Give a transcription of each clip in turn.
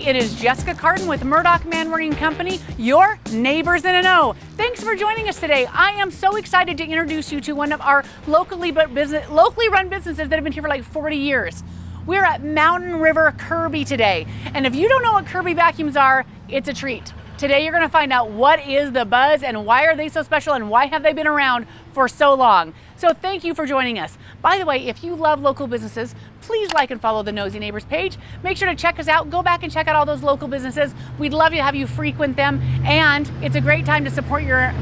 It is Jessica Cardon with Murdoch Man Marine Company, your neighbors in a know. Thanks for joining us today. I am so excited to introduce you to one of our locally run businesses that have been here for like 40 years. We're at Mountain River Kirby today. And if you don't know what Kirby vacuums are, it's a treat. Today you're going to find out what is the buzz and why are they so special and why have they been around for so long. So thank you for joining us. By the way, if you love local businesses, please like and follow the Nosy Neighbors page. Make sure to check us out. Go back and check out all those local businesses. We'd love to have you frequent them. And it's a great time to support your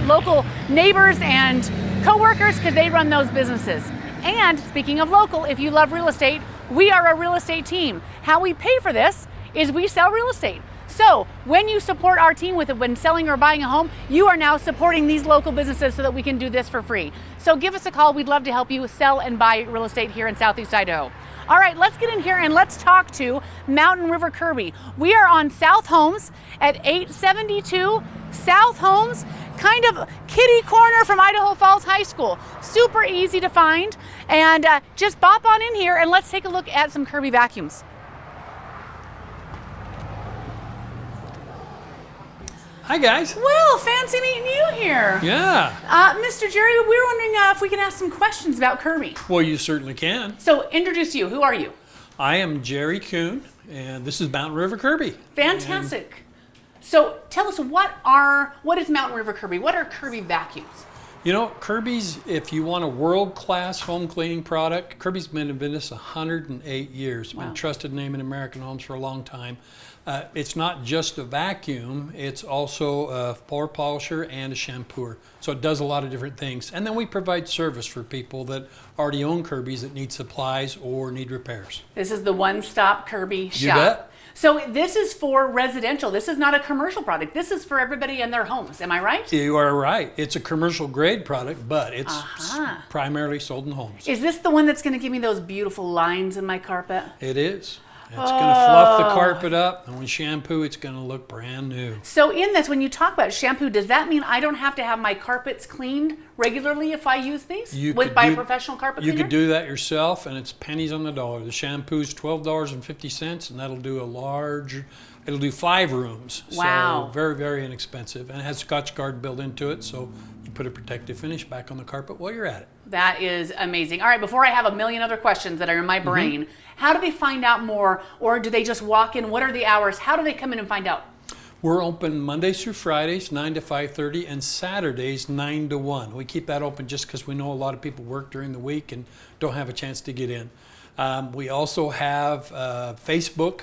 local neighbors and coworkers because they run those businesses. And speaking of local, if you love real estate, we are a real estate team. How we pay for this is we sell real estate. So when you support our team with it when selling or buying a home, you are now supporting these local businesses so that we can do this for free. So give us a call. We'd love to help you sell and buy real estate here in Southeast Idaho. All right, let's get in here and let's talk to Mountain River Kirby. We are on South Holmes at 872 South Holmes, kind of kitty corner from Idaho Falls High School. Super easy to find. And just bop on in here and let's take a look at some Kirby vacuums. Hi guys. Well, fancy meeting you here. Yeah. Mr. Jerry, we were wondering if we can ask some questions about Kirby. Well, you certainly can. So introduce you. Who are you? I am Jerry Coon, and this is Mountain River Kirby. Fantastic. So tell us what is Mountain River Kirby? What are Kirby vacuums? You know, Kirby's, if you want a world-class home cleaning product, Kirby's been in business 108 years. Wow. Been a trusted name in American homes for a long time. It's not just a vacuum, it's also a floor polisher and a shampooer. So it does a lot of different things. And then we provide service for people that already own Kirby's that need supplies or need repairs. This is the one-stop Kirby shop. You bet. So this is for residential. This is not a commercial product. This is for everybody in their homes. Am I right? You are right. It's a commercial grade product, but it's primarily sold in homes. Is this the one that's going to give me those beautiful lines in my carpet? It is. It's going to fluff the carpet up, and when shampoo, it's going to look brand new. So in this, when you talk about shampoo, does that mean I don't have to have my carpets cleaned regularly if I use these by a professional carpet cleaner? You could do that yourself, and it's pennies on the dollar. The shampoo's $12.50, and that'll do it'll do 5 rooms. Wow. So very, very inexpensive. And it has Scotch Guard built into it, so you put a protective finish back on the carpet while you're at it. That is amazing. All right, before I have a million other questions that are in my brain, how do they find out more, or do they just walk in? What are the hours? How do they come in and find out? We're open Mondays through Fridays, 9 to 5:30, and Saturdays, 9 to 1. We keep that open just because we know a lot of people work during the week and don't have a chance to get in. We also have a Facebook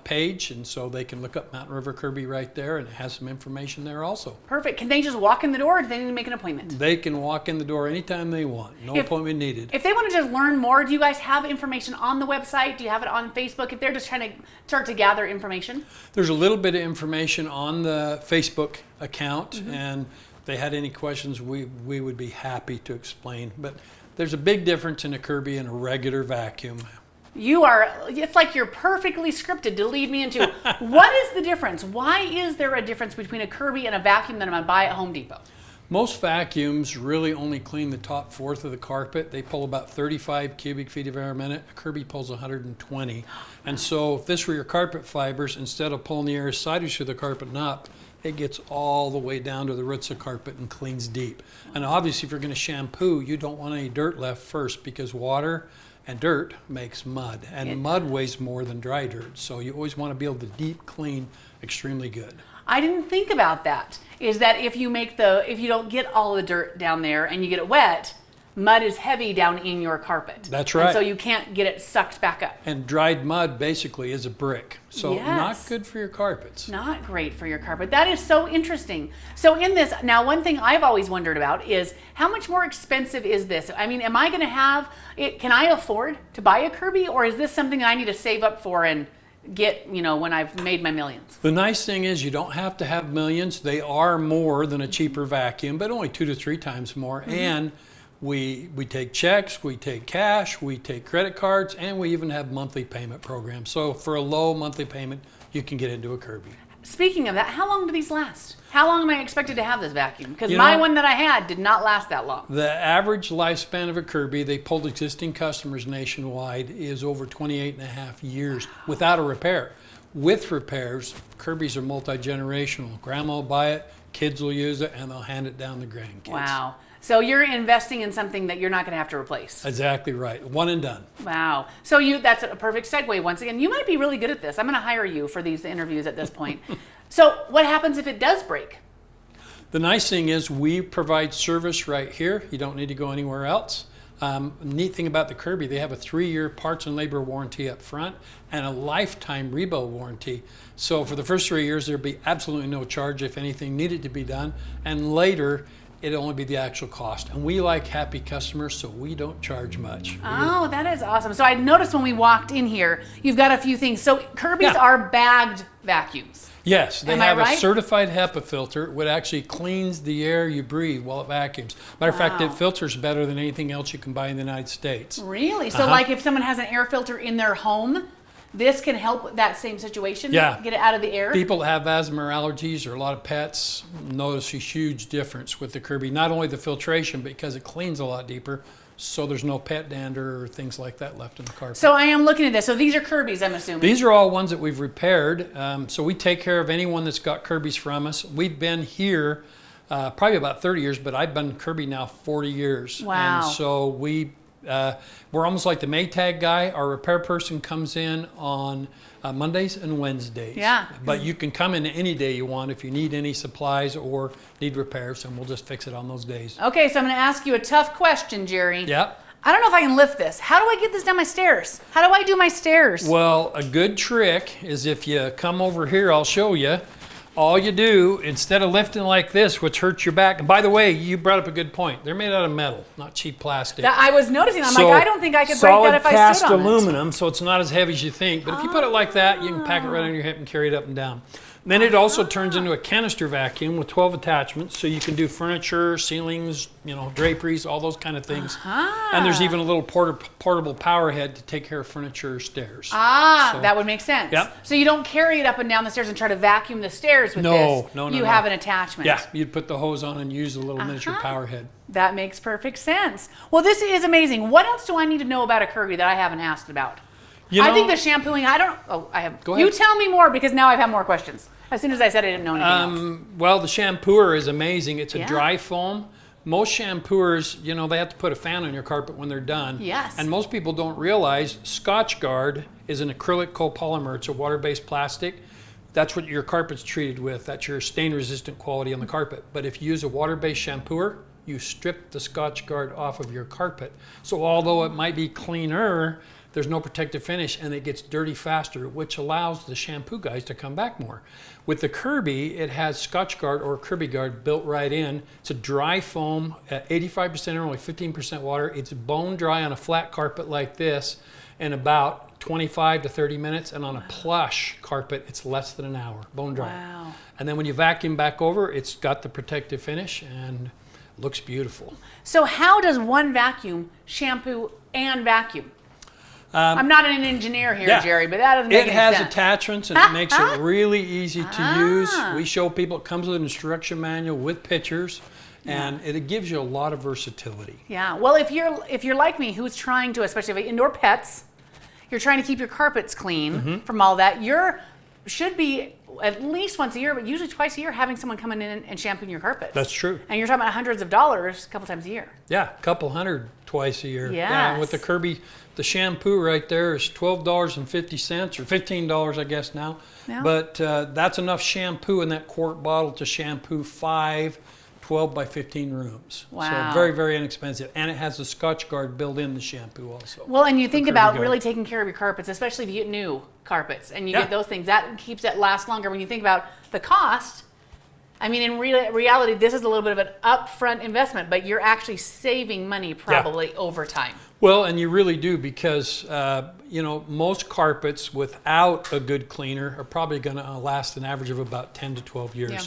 page, and so they can look up Mountain River Kirby right there, and it has some information there also. Perfect. Can they just walk in the door, or do they need to make an appointment? They can walk in the door anytime they want. No appointment needed. If they want to just learn more, do you guys have information on the website? Do you have it on Facebook? If they're just trying to start to gather information? There's a little bit of information on the Facebook account, and if they had any questions, we would be happy to explain. But there's a big difference in a Kirby and a regular vacuum. It's like you're perfectly scripted to lead me into, what is the difference? Why is there a difference between a Kirby and a vacuum that I'm going to buy at Home Depot? Most vacuums really only clean the top fourth of the carpet. They pull about 35 cubic feet of air a minute. A Kirby pulls 120. And so if this were your carpet fibers, instead of pulling the air sideways through the carpet and up, it gets all the way down to the roots of carpet and cleans deep. And obviously if you're going to shampoo, you don't want any dirt left first because water and dirt makes mud, and mud weighs more than dry dirt. So you always want to be able to deep clean extremely good. I didn't think about that. Is that if you don't get all the dirt down there and you get it wet, mud is heavy down in your carpet. That's right. And so you can't get it sucked back up. And dried mud basically is a brick. So not good for your carpets. Not great for your carpet. That is so interesting. So in this, now one thing I've always wondered about is how much more expensive is this? I mean, am I going to have it? Can I afford to buy a Kirby, or is this something that I need to save up for and get, when I've made my millions? The nice thing is you don't have to have millions. They are more than a cheaper vacuum, but only 2 to 3 times more. And we take checks, we take cash, we take credit cards, and we even have monthly payment programs. So for a low monthly payment, you can get into a Kirby. Speaking of that, how long do these last? How long am I expected to have this vacuum? Because my one that I had did not last that long. The average lifespan of a Kirby, they pulled existing customers nationwide, is over 28 and a half years without a repair. with repairs, Kirby's are multi-generational. Grandma will buy it, kids will use it, and they'll hand it down to grandkids. Wow. So you're investing in something that you're not going to have to replace. Exactly right. One and done. Wow. So that's a perfect segue. Once again, you might be really good at this. I'm going to hire you for these interviews at this point. So what happens if it does break? The nice thing is we provide service right here. You don't need to go anywhere else. Neat thing about the Kirby, they have a 3-year parts and labor warranty up front and a lifetime rebuild warranty. So for the first 3 years, there'd be absolutely no charge if anything needed to be done. And later, it'd only be the actual cost. And we like happy customers, so we don't charge much. Oh, that is awesome. So I noticed when we walked in here, you've got a few things. So Kirby's are bagged vacuums. Yes, they Am I have right? a certified HEPA filter, which actually cleans the air you breathe while it vacuums. Matter of fact, it filters better than anything else you can buy in the United States. Really? So like if someone has an air filter in their home, this can help that same situation? Yeah. Get it out of the air? People that have asthma or allergies or a lot of pets notice a huge difference with the Kirby. Not only the filtration, but because it cleans a lot deeper, so there's no pet dander or things like that left in the carpet. So I am looking at this. So these are Kirby's, I'm assuming. These are all ones that we've repaired. So we take care of anyone that's got Kirby's from us. We've been here probably about 30 years, but I've been Kirby now 40 years. Wow. And so we're almost like the Maytag guy. Our repair person comes in on Mondays and Wednesdays. Yeah. But you can come in any day you want if you need any supplies or need repairs, and we'll just fix it on those days. Okay, so I'm going to ask you a tough question, Jerry. Yeah. I don't know if I can lift this. How do I get this down my stairs? How do I do my stairs? Well, a good trick is if you come over here, I'll show you. All you do, instead of lifting like this, which hurts your back, and by the way, you brought up a good point. They're made out of metal, not cheap plastic. I was noticing, I'm like, I don't think I could break that if I stood on it. Solid cast aluminum, so it's not as heavy as you think. But if you put it like that, you can pack it right on your hip and carry it up and down. Then it also turns into a canister vacuum with 12 attachments, so you can do furniture, ceilings, draperies, all those kind of things. And there's even a little portable power head to take care of furniture or stairs. That would make sense. Yep. So you don't carry it up and down the stairs and try to vacuum the stairs with this. No. You have an attachment. Yeah, you'd put the hose on and use a little miniature power head. That makes perfect sense. Well, this is amazing. What else do I need to know about a Kirby that I haven't asked about? I think the shampooing, I have. Go ahead. You tell me more because now I have more questions. As soon as I said I didn't know anything else. Well, the Shampooer is amazing. It's a dry foam. Most shampooers, they have to put a fan on your carpet when they're done. Yes. And most people don't realize Scotchgard is an acrylic copolymer. It's a water-based plastic. That's what your carpet's treated with. That's your stain-resistant quality on the carpet. But if you use a water-based shampooer, you strip the Scotchgard off of your carpet. So although it might be cleaner, there's no protective finish and it gets dirty faster, which allows the shampoo guys to come back more. With the Kirby, it has Scotchgard or Kirby Guard built right in. It's a dry foam, 85% air, only 15% water. It's bone dry on a flat carpet like this in about 25 to 30 minutes, and on a plush carpet, it's less than an hour, bone dry. Wow. And then when you vacuum back over, it's got the protective finish and looks beautiful. So how does one vacuum shampoo and vacuum? I'm not an engineer here, Jerry, but that doesn't make any sense. It has attachments and it makes it really easy to use. We show people, it comes with an instruction manual with pictures, and it gives you a lot of versatility. Yeah, well, if you're like me, who's trying to, especially if you have indoor pets, you're trying to keep your carpets clean from all that, should be at least once a year, but usually twice a year, having someone come in and shampooing your carpets. That's true. And you're talking about hundreds of dollars a couple times a year. Yeah, a couple hundred twice a year. Yes. Yeah, with the Kirby, the shampoo right there is $12.50 or $15, I guess now. Yeah. But that's enough shampoo in that quart bottle to shampoo 5 12 by 15 rooms. Wow. So very, very inexpensive. And it has a Scotchgard built in the shampoo also. Well, and you think about really taking care of your carpets, especially if you get new carpets and you get those things. That keeps it last longer. When you think about the cost, I mean, in reality, this is a little bit of an upfront investment, but you're actually saving money probably over time. Well, and you really do because, most carpets without a good cleaner are probably going to last an average of about 10 to 12 years. Yeah.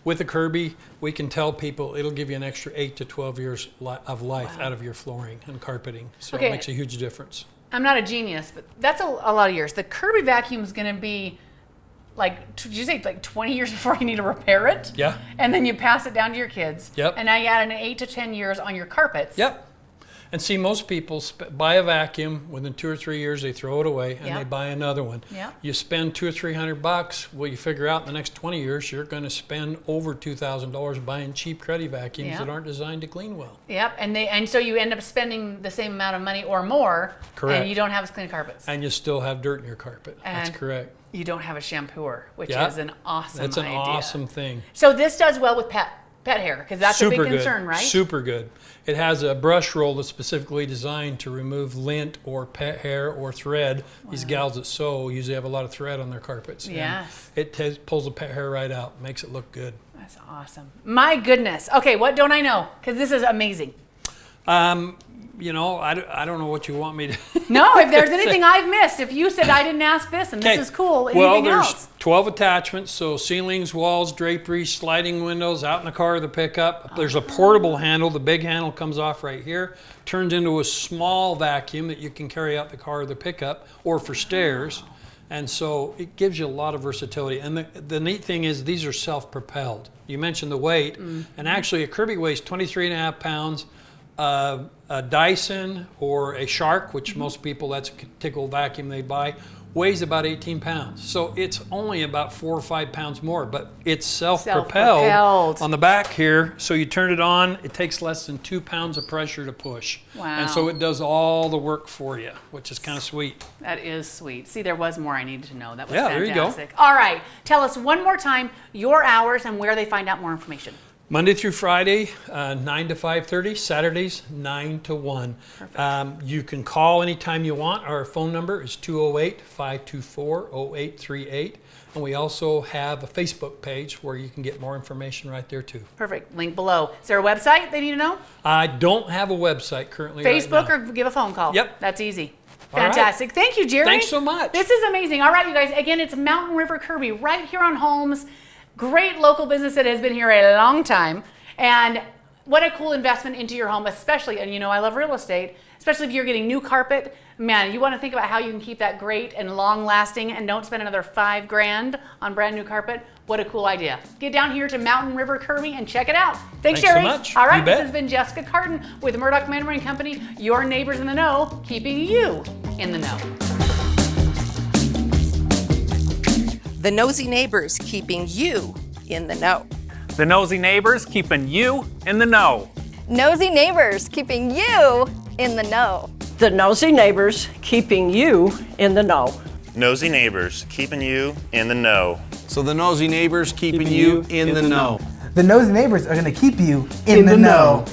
With a Kirby, we can tell people it'll give you an extra 8 to 12 years of life out of your flooring and carpeting. So it makes a huge difference. I'm not a genius, but that's a lot of years. The Kirby vacuum is going to be did you say 20 years before you need to repair it? Yeah. And then you pass it down to your kids. Yep. And now you add an 8 to 10 years on your carpets. Yep. And see, most people buy a vacuum, within 2 or 3 years they throw it away and they buy another one. Yep. You spend $200 or $300, well, you figure out in the next 20 years you're going to spend over $2,000 buying cheap cruddy vacuums that aren't designed to clean well. Yep, and so you end up spending the same amount of money or more, Correct. and you don't have as clean carpets. And you still have dirt in your carpet. And that's correct. You don't have a shampooer, which is an awesome idea. That's an awesome thing. So this does well with pet hair, because that's a big concern, right? Super good. It has a brush roll that's specifically designed to remove lint or pet hair or thread. These gals that sew usually have a lot of thread on their carpets. Yes. It pulls the pet hair right out, makes it look good. That's awesome. My goodness. Okay, what don't I know? Because this is amazing. You know, I don't know what you want me to... No, if there's anything I've missed, if you said I didn't ask this and this is cool, anything else? There's 12 attachments, so ceilings, walls, drapery, sliding windows, out in the car or the pickup. There's a portable handle. The big handle comes off right here, turns into a small vacuum that you can carry out the car or the pickup, or for stairs. And so it gives you a lot of versatility. And the neat thing is these are self-propelled. You mentioned the weight, and actually a Kirby weighs 23.5 pounds. A Dyson or a Shark, which most people, that's a typical vacuum they buy, weighs about 18 pounds. So it's only about 4 or 5 pounds more, but it's self-propelled on the back here. So you turn it on, it takes less than 2 pounds of pressure to push. Wow. And so it does all the work for you, which is kind of sweet. That is sweet. See, there was more I needed to know. That was fantastic. There you go. All right, tell us one more time your hours and where they find out more information. Monday through Friday, 9 to 5:30. Saturdays, 9 to 1. Perfect. You can call anytime you want. Our phone number is 208-524-0838. And we also have a Facebook page where you can get more information right there too. Perfect. Link below. Is there a website they need to know? I don't have a website currently. Facebook right now. or give a phone call? Yep. That's easy. All Fantastic. right. Thank you, Jerry. Thanks so much. This is amazing. All right, you guys. Again, it's Mountain River Kirby right here on Holmes. Great local business that has been here a long time. And what a cool investment into your home, especially, and you know I love real estate, especially if you're getting new carpet. Man, you want to think about how you can keep that great and long lasting and don't spend another $5 grand on brand new carpet. What a cool idea. Get down here to Mountain River Kirby and check it out. Thanks Jerry. So much. All right, you this bet. has been Jessica Cardon with Murdoch Manwaring Company, your neighbors in the know, keeping you in the know. The Nosy Neighbors, keeping you in the know. The Nosy Neighbors, keeping you in the know. Nosy Neighbors, keeping you in the know. The Nosy Neighbors, keeping you in the know. Nosy Neighbors, keeping you in the know. So the Nosy Neighbors keeping you in the know. The Nosy Neighbors are going to keep you in the know.